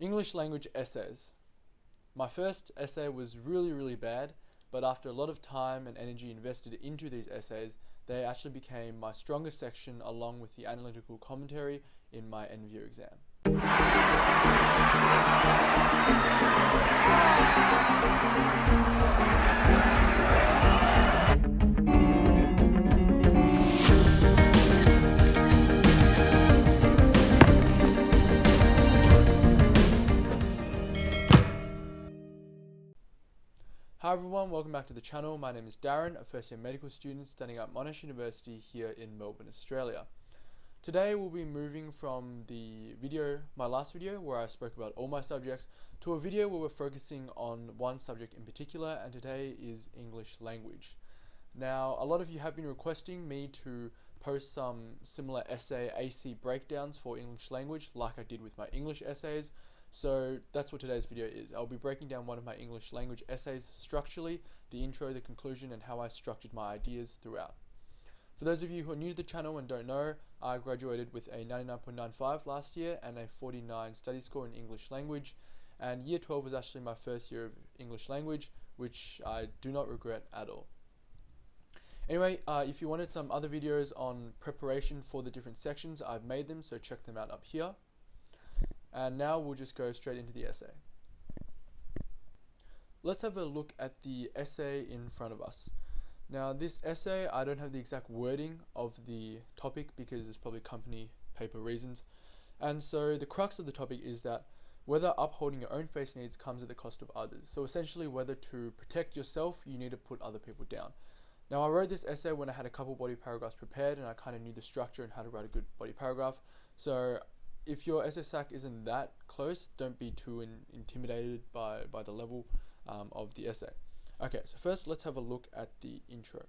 English language essays. My first essay was really bad, but after a lot of time and energy invested into these essays, they actually became my strongest section along with the analytical commentary in my end-of-year exam. Hi everyone, welcome back to the channel. My name is Darren, a first year medical student studying at Monash University here in Melbourne, Australia. Today we'll be moving from my last video where I spoke about all my subjects, to a video where we're focusing on one subject in particular, and today is English language. Now, a lot of you have been requesting me to post some similar essay AC breakdowns for English language like I did with my English essays. So that's what today's video is. I'll be breaking down one of my English language essays structurally, the intro, the conclusion, and how I structured my ideas throughout. For those of you who are new to the channel and don't know, I graduated with a 99.95 last year and a 49 study score in English language, and year 12 was actually my first year of English language, which I do not regret at all. Anyway, if you wanted some other videos on preparation for the different sections, I've made them, so check them out up here. And now we'll just go straight into the essay. Let's have a look at the essay in front of us. Now, this essay, I don't have the exact wording of the topic because it's probably company paper reasons. And so the crux of the topic is that whether upholding your own face needs comes at the cost of others. So essentially, whether to protect yourself, you need to put other people down. Now, I wrote this essay when I had a couple body paragraphs prepared and I kind of knew the structure and how to write a good body paragraph. So if your essay sac isn't that close, don't be too intimidated by the level of the essay. Okay, so first let's have a look at the intro.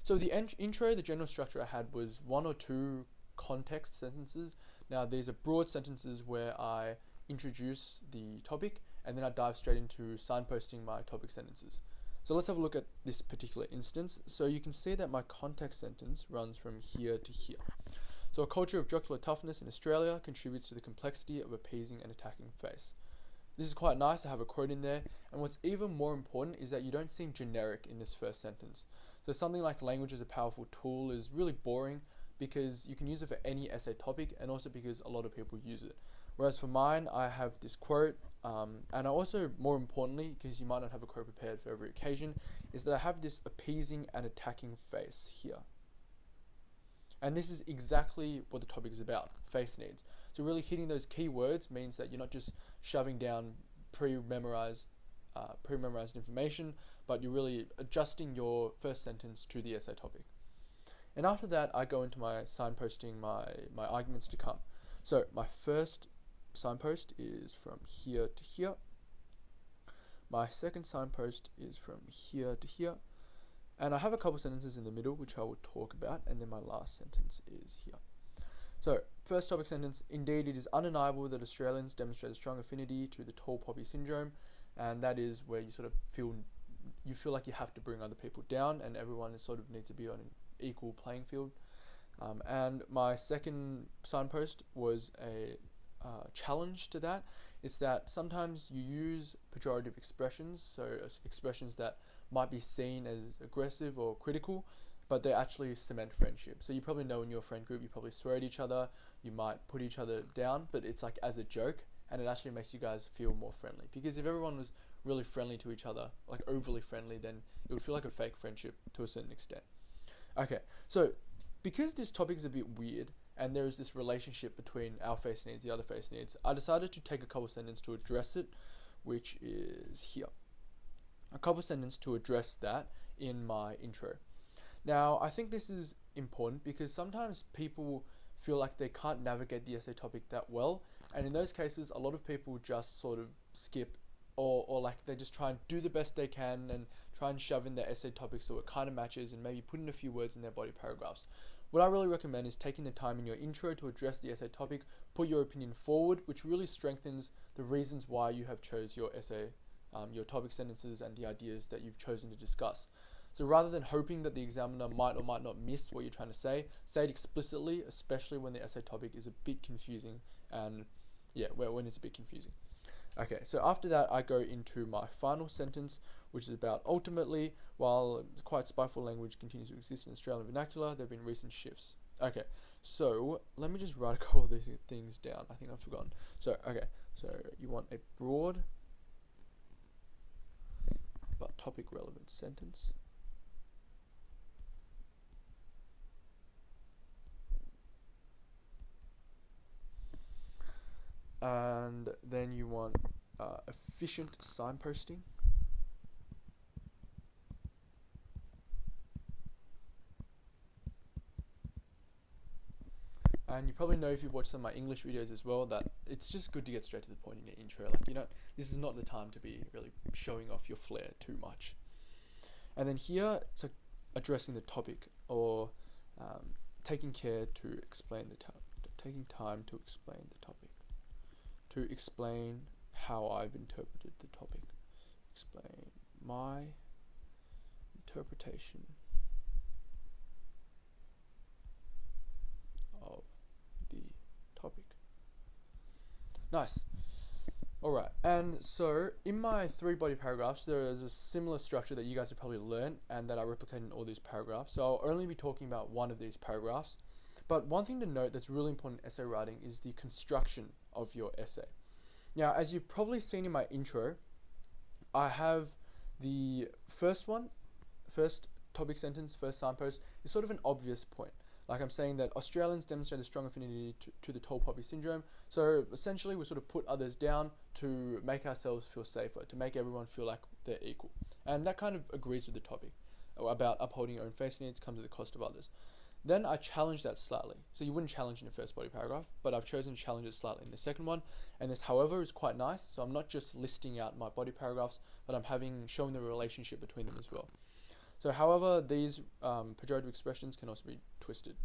So the intro, the general structure I had was one or two context sentences. Now these are broad sentences where I introduce the topic and then I dive straight into signposting my topic sentences. So let's have a look at this particular instance. So you can see that my context sentence runs from here to here. So a culture of jocular toughness in Australia contributes to the complexity of appeasing and attacking face. This is quite nice to have a quote in there, and what's even more important is that you don't seem generic in this first sentence. So something like language as a powerful tool is really boring because you can use it for any essay topic and also because a lot of people use it. Whereas for mine, I have this quote, and I also, more importantly, because you might not have a quote prepared for every occasion, is that I have this appeasing and attacking face here. And this is exactly what the topic is about, face needs. So really hitting those key words means that you're not just shoving down pre-memorized information, but you're really adjusting your first sentence to the essay topic. And after that, I go into my signposting, my arguments to come. So my first signpost is from here to here. My second signpost is from here to here. And I have a couple sentences in the middle, which I will talk about, and then my last sentence is here. So, first topic sentence, indeed it is undeniable that Australians demonstrate a strong affinity to the tall poppy syndrome, and that is where you sort of feel like you have to bring other people down, and everyone sort of needs to be on an equal playing field. And my second signpost was a challenge to that. It's that sometimes you use pejorative expressions, so expressions that might be seen as aggressive or critical, but they actually cement friendship. So you probably know in your friend group, you probably swear at each other, you might put each other down, but it's like as a joke, and it actually makes you guys feel more friendly. Because if everyone was really friendly to each other, like overly friendly, then it would feel like a fake friendship to a certain extent. Okay, so because this topic is a bit weird, and there is this relationship between our face needs, the other face needs, I decided to take a couple sentences to address it, which is here. A couple sentences to address that in my intro. Now, I think this is important because sometimes people feel like they can't navigate the essay topic that well, and in those cases, a lot of people just sort of skip or like they just try and do the best they can and try and shove in their essay topic so it kind of matches and maybe put in a few words in their body paragraphs. What I really recommend is taking the time in your intro to address the essay topic, put your opinion forward, which really strengthens the reasons why you have chose your essay, your topic sentences and the ideas that you've chosen to discuss. So rather than hoping that the examiner might or might not miss what you're trying to say it explicitly, especially when the essay topic is a bit confusing and when it's a bit confusing. Okay, so after that, I go into my final sentence, which is about ultimately, while quite spiteful language continues to exist in Australian vernacular, there have been recent shifts. Okay, so let me just write a couple of these things down. I think I've forgotten. So, okay, so you want a broad but topic relevant sentence. And then you want efficient signposting. And you probably know, if you've watched some of my English videos as well, that it's just good to get straight to the point in your intro. Like, this is not the time to be really showing off your flair too much. And then here, it's addressing the topic, or taking care to explain the taking time to explain the topic. To explain how I've interpreted the topic. Explain my interpretation of the topic. Nice. Alright, and so in my 3 body paragraphs, there is a similar structure that you guys have probably learned and that I replicate in all these paragraphs. So I'll only be talking about one of these paragraphs. But one thing to note that's really important in essay writing is the construction of your essay. Now, as you've probably seen in my intro, I have the first topic sentence, first signpost, is sort of an obvious point. Like, I'm saying that Australians demonstrate a strong affinity to the tall poppy syndrome. So essentially, we sort of put others down to make ourselves feel safer, to make everyone feel like they're equal. And that kind of agrees with the topic about upholding your own face needs comes at the cost of others. Then I challenge that slightly. So you wouldn't challenge in the first body paragraph, but I've chosen to challenge it slightly in the second one. And this, however, is quite nice. So I'm not just listing out my body paragraphs, but I'm showing the relationship between them as well. So, however, these pejorative expressions can also be twisted.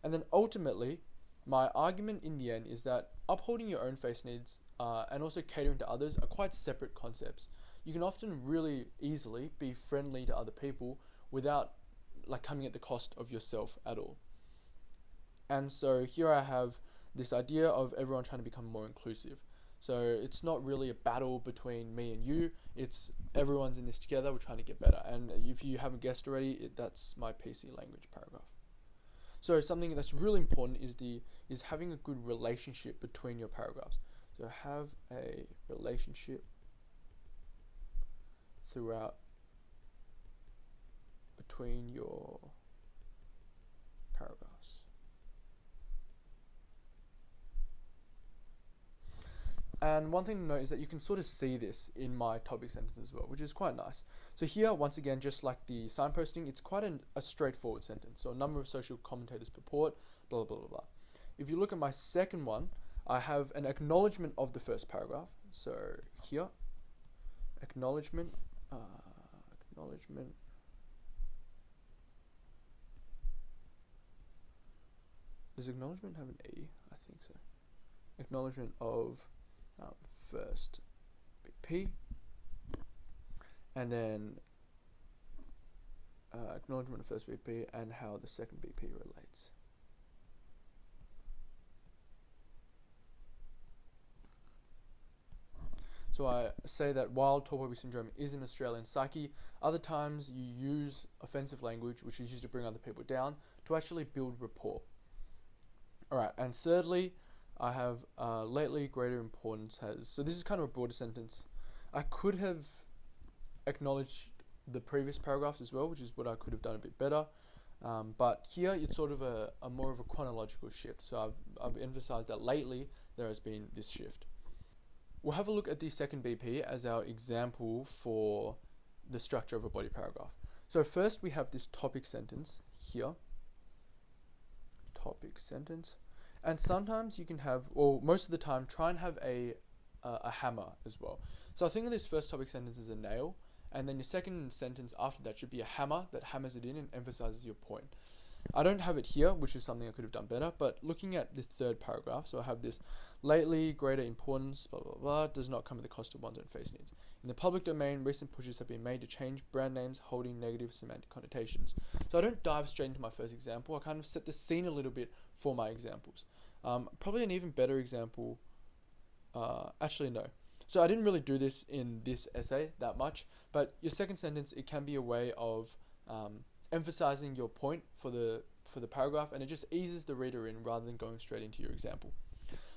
And then ultimately, my argument in the end is that upholding your own face needs and also catering to others are quite separate concepts. You can often really easily be friendly to other people without coming at the cost of yourself at all. And so here I have this idea of everyone trying to become more inclusive. So it's not really a battle between me and you, it's everyone's in this together, we're trying to get better. And if you haven't guessed already, that's my PC language paragraph. So something that's really important is having a good relationship between your paragraphs. So have a relationship throughout between your paragraphs. And one thing to note is that you can sort of see this in my topic sentence as well, which is quite nice. So here, once again, just like the signposting, it's quite a straightforward sentence. So a number of social commentators purport, blah, blah, blah, blah. If you look at my second one, I have an acknowledgement of the first paragraph. So here, acknowledgement. Does acknowledgement have an E? I think so. Acknowledgement of first BP, and then acknowledgement of first BP and how the second BP relates. So I say that while tall poppy syndrome is an Australian psyche, other times you use offensive language, which is used to bring other people down, to actually build rapport. Alright, and thirdly, I have lately greater importance has... So this is kind of a broader sentence. I could have acknowledged the previous paragraphs as well, which is what I could have done a bit better. But here it's sort of a more of a chronological shift. So I've emphasized that lately there has been this shift. We'll have a look at the second BP as our example for the structure of a body paragraph. So first we have this topic sentence here. Topic sentence. And sometimes you can have, or most of the time, try and have a hammer as well. So I think of this first topic sentence as a nail, and then your second sentence after that should be a hammer that hammers it in and emphasizes your point. I don't have it here, which is something I could have done better, but looking at the third paragraph, so I have this lately greater importance, blah, blah, blah, does not come at the cost of one's own face needs. In the public domain, recent pushes have been made to change brand names holding negative semantic connotations. So I don't dive straight into my first example, I kind of set the scene a little bit for my examples. Probably an even better example actually no. So I didn't really do this in this essay that much, but your second sentence, it can be a way of emphasizing your point for the paragraph, and it just eases the reader in rather than going straight into your example.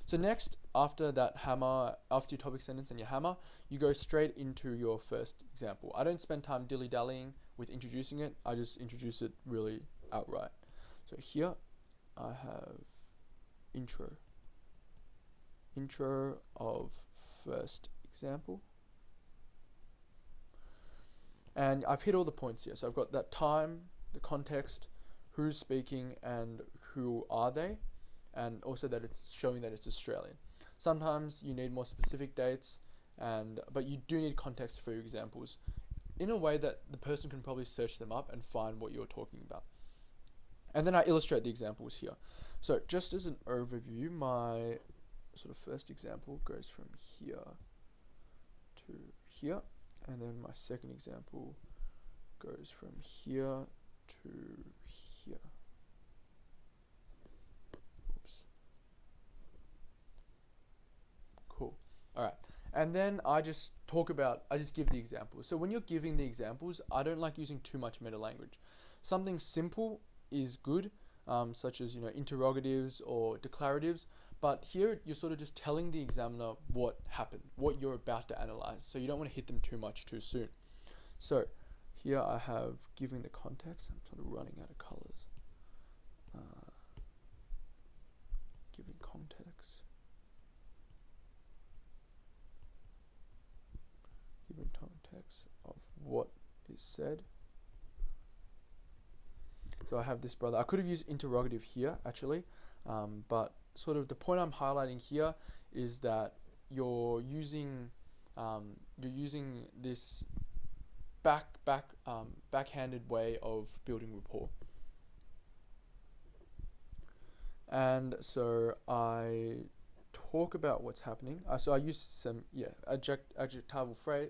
So next, after that hammer, after your topic sentence and your hammer, you go straight into your first example. I don't spend time dilly-dallying with introducing it. I just introduce it really outright. So here I have intro of first example. And I've hit all the points here. So I've got that time, the context, who's speaking, and who are they, and also that it's showing that it's Australian. Sometimes you need more specific dates, but you do need context for your examples in a way that the person can probably search them up and find what you're talking about. And then I illustrate the examples here. So just as an overview, my sort of first example goes from here to here, and then my second example goes from here to here. Oops. Cool. Alright. And then I just give the examples. So when you're giving the examples, I don't like using too much meta language. Something simple is good, such as interrogatives or declaratives, but here you're sort of just telling the examiner what happened, what you're about to analyze, so you don't want to hit them too much too soon. So here I have giving the context. I'm sort of running out of colors. Giving context. Giving context of what is said. So I have this brother. I could have used interrogative here actually, but sort of the point I'm highlighting here is that you're using this backhanded way of building rapport. And so I talk about what's happening. So I use some adjectival phrase,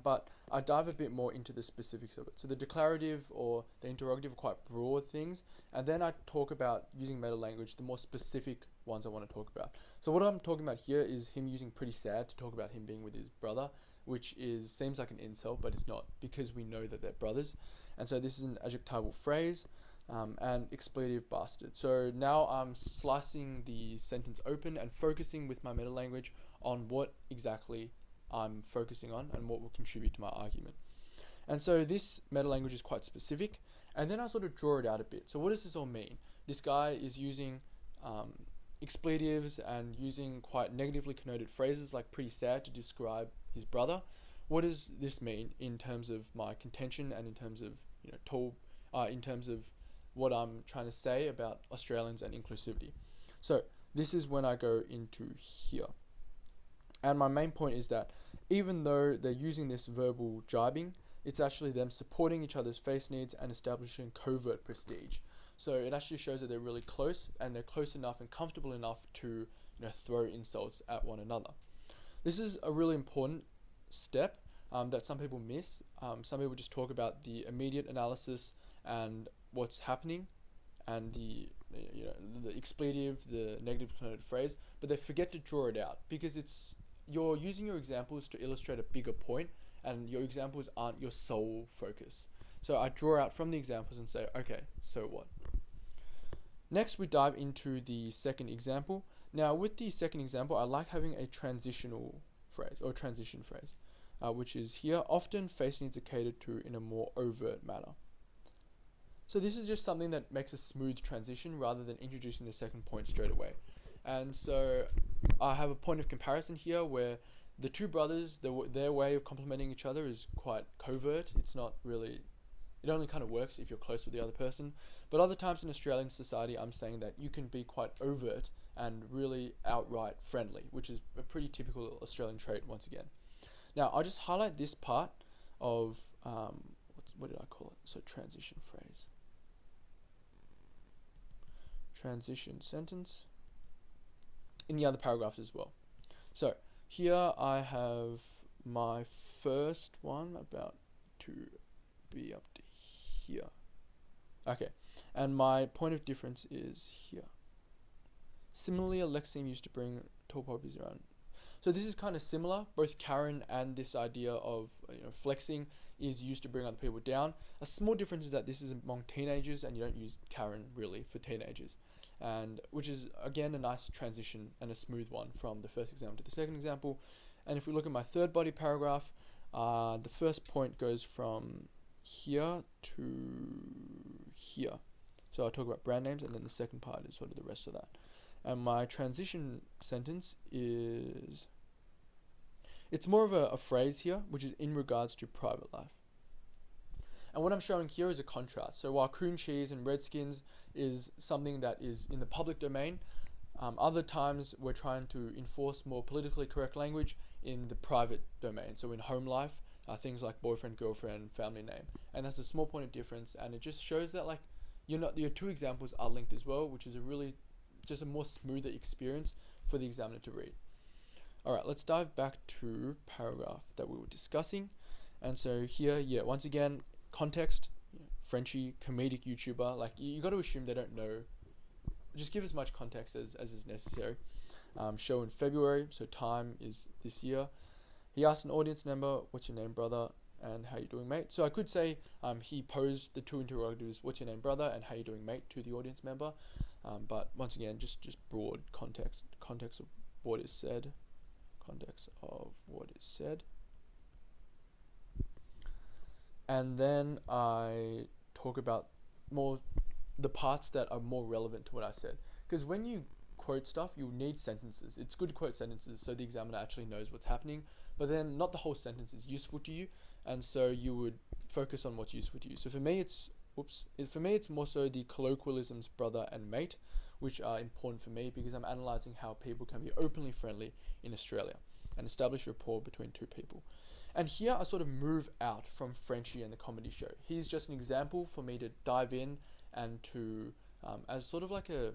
but I dive a bit more into the specifics of it. So the declarative or the interrogative are quite broad things, and then I talk about using meta language, the more specific ones I want to talk about. So what I'm talking about here is him using pretty sad to talk about him being with his brother, which seems like an insult, but it's not, because we know that they're brothers. And so this is an adjectival phrase, and expletive bastard. So now I'm slicing the sentence open and focusing with my meta language on what exactly I'm focusing on and what will contribute to my argument. And so this meta language is quite specific, and then I sort of draw it out a bit. So what does this all mean? This guy is using expletives and using quite negatively connoted phrases like pretty sad to describe his brother. What does this mean in terms of my contention and in terms of in terms of what I'm trying to say about Australians and inclusivity? So this is when I go into here. And my main point is that even though they're using this verbal jibing, it's actually them supporting each other's face needs and establishing covert prestige. So it actually shows that they're really close, and they're close enough and comfortable enough to throw insults at one another. This is a really important step that some people miss. Some people just talk about the immediate analysis and what's happening, and the expletive, the negative connoted phrase, but they forget to draw it out, because you're using your examples to illustrate a bigger point, and your examples aren't your sole focus. So I draw out from the examples and say, okay, so what? Next, we dive into the second example. Now, with the second example, I like having a transitional phrase, or transition phrase, which is here, often face needs are catered to in a more overt manner. So this is just something that makes a smooth transition rather than introducing the second point straight away. And so I have a point of comparison here where the two brothers, their way of complimenting each other is quite covert. It's not really, it only kind of works if you're close with the other person. But other times in Australian society, I'm saying that you can be quite overt and really outright friendly, which is a pretty typical Australian trait once again. Now, I'll just highlight this part of, what did I call it? So transition phrase. Transition sentence in the other paragraphs as well. So here I have my first one about to be up to here. Okay, and my point of difference is here. Similarly, Alexei used to bring tall poppies around. So this is kind of similar. Both Karen and this idea of flexing is used to bring other people down. A small difference is that this is among teenagers, and you don't use Karen really for teenagers, and which is again a nice transition and a smooth one from the first example to the second example. And if we look at my third body paragraph, the first point goes from here to here. So I'll talk about brand names, and then the second part is sort of the rest of that. And my transition sentence is, it's more of a phrase here, which is in regards to private life. And what I'm showing here is a contrast. So while coon cheese and Redskins is something that is in the public domain, other times we're trying to enforce more politically correct language in the private domain. So in home life, things like boyfriend, girlfriend, family name. And that's a small point of difference, and it just shows that your two examples are linked as well, which is just a more smoother experience for the examiner to read. Alright, let's dive back to paragraph that we were discussing. And so here, once again, context, Frenchie, comedic YouTuber, you got to assume they don't know. Just give as much context as is necessary. Show in February, so time is this year. He asked an audience member, "What's your name, brother? And how you doing, mate?" So I could say he posed the two interrogatives, "What's your name, brother?" and "How you doing, mate?" to the audience member. But once again, just broad context of what is said. Context of what is said. And then I talk about more the parts that are more relevant to what I said. Because when you quote stuff, you need sentences. It's good to quote sentences so the examiner actually knows what's happening. But then not the whole sentence is useful to you, and so you would focus on what's useful to you. So for me, it's more so the colloquialisms brother and mate, which are important for me because I'm analysing how people can be openly friendly in Australia and establish rapport between two people. And here I sort of move out from Frenchie and the comedy show. He's just an example for me to dive in and to, as sort of like a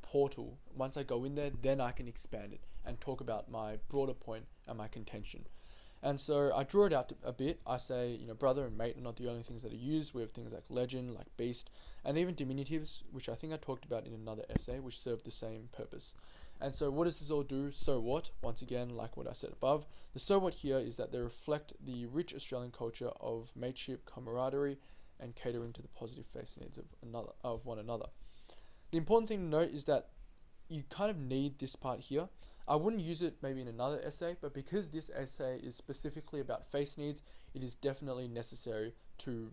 portal. Once I go in there, then I can expand it and talk about my broader point and my contention. And so I draw it out a bit. I say, brother and mate are not the only things that are used. We have things like legend, like beast, and even diminutives, which I think I talked about in another essay, which serve the same purpose. And so what does this all do? So what? Once again, like what I said above, the so what here is that they reflect the rich Australian culture of mateship, camaraderie, and catering to the positive face needs of one another. The important thing to note is that you kind of need this part here. I wouldn't use it maybe in another essay, but because this essay is specifically about face needs, it is definitely necessary to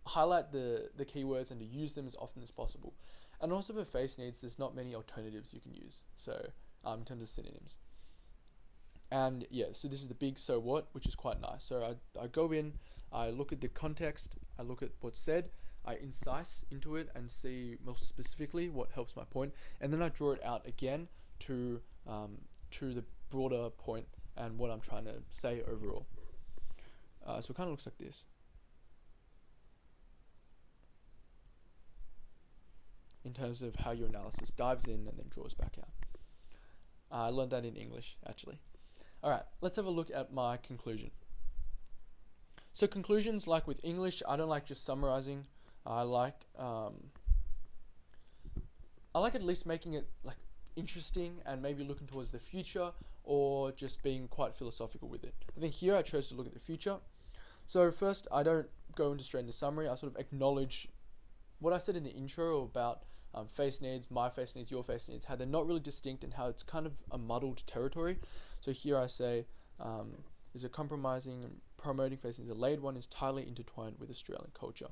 highlight the keywords and to use them as often as possible. And also for face needs, there's not many alternatives you can use, so in terms of synonyms. And so this is the big so what, which is quite nice. So I go in, I look at the context, I look at what's said, I incise into it and see more specifically what helps my point, and then I draw it out again to the broader point and what I'm trying to say overall. So it kind of looks like this. In terms of how your analysis dives in and then draws back out. I learned that in English, actually. Alright, let's have a look at my conclusion. So conclusions, like with English, I don't like just summarizing. I like at least making it interesting and maybe looking towards the future, or just being quite philosophical with it. I think here I chose to look at the future. So first, I don't go straight into summary. I sort of acknowledge what I said in the intro about face needs, my face needs, your face needs, how they're not really distinct and how it's kind of a muddled territory. So here I say, is a compromising and promoting face needs. A laid one is tightly intertwined with Australian culture.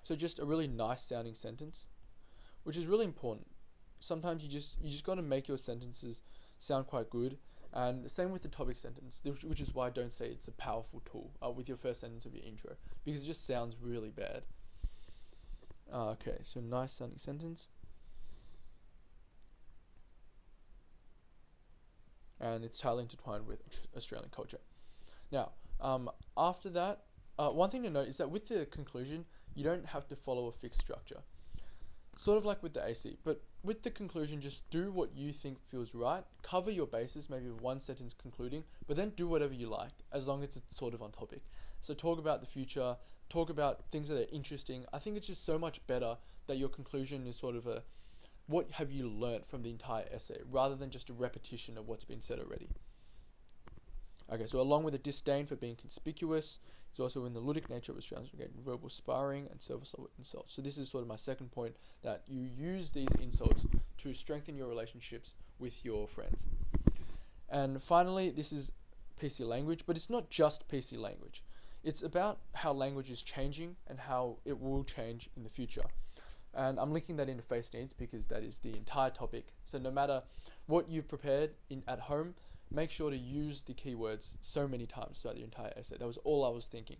So just a really nice sounding sentence, which is really important. Sometimes you just got to make your sentences sound quite good. And the same with the topic sentence, which is why I don't say it's a powerful tool with your first sentence of your intro, because it just sounds really bad. Okay, so nice sounding sentence. And it's tightly intertwined with Australian culture. Now, after that, one thing to note is that with the conclusion, you don't have to follow a fixed structure. Sort of like with the AC, but with the conclusion, just do what you think feels right. Cover your bases, maybe with one sentence concluding, but then do whatever you like, as long as it's sort of on topic. So talk about the future, talk about things that are interesting. I think it's just so much better that your conclusion is sort of what have you learnt from the entire essay, rather than just a repetition of what's been said already. Okay, so along with a disdain for being conspicuous, is also in the ludic nature of Australians regarding verbal sparring and surface level insults. So this is sort of my second point, that you use these insults to strengthen your relationships with your friends. And finally, this is PC language, but it's not just PC language. It's about how language is changing and how it will change in the future. And I'm linking that into face needs because that is the entire topic. So no matter what you've prepared at home, make sure to use the keywords so many times throughout the entire essay. That was all I was thinking.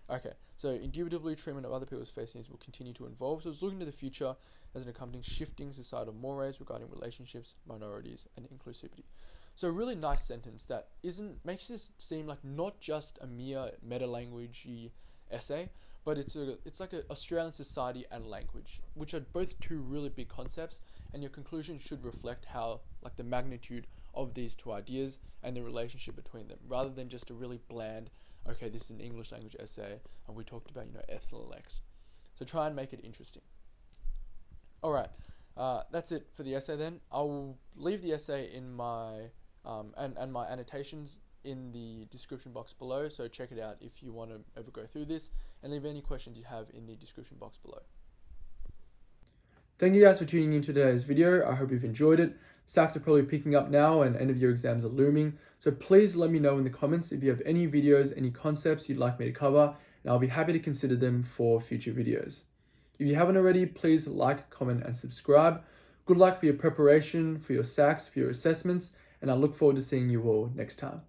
Okay, so indubitably treatment of other people's face needs will continue to evolve. So it's looking to the future as an accompanying shifting societal mores regarding relationships, minorities, and inclusivity. So a really nice sentence that makes this seem like not just a mere meta-language-y essay, but it's like an Australian society and language, which are both two really big concepts, and your conclusion should reflect how, like, the magnitude of these two ideas and the relationship between them, rather than just a really bland, okay, this is an English language essay, and we talked about, ethel lex. So try and make it interesting. Alright, that's it for the essay then. I will leave the essay in my, and my annotations in the description box below, so check it out if you want to ever go through this, and leave any questions you have in the description box below. Thank you guys for tuning in to today's video. I hope you've enjoyed it. SACs are probably picking up now and end of year exams are looming, so please let me know in the comments if you have any videos, any concepts you'd like me to cover, and I'll be happy to consider them for future videos. If you haven't already, please like, comment, and subscribe. Good luck for your preparation, for your SACs, for your assessments, and I look forward to seeing you all next time.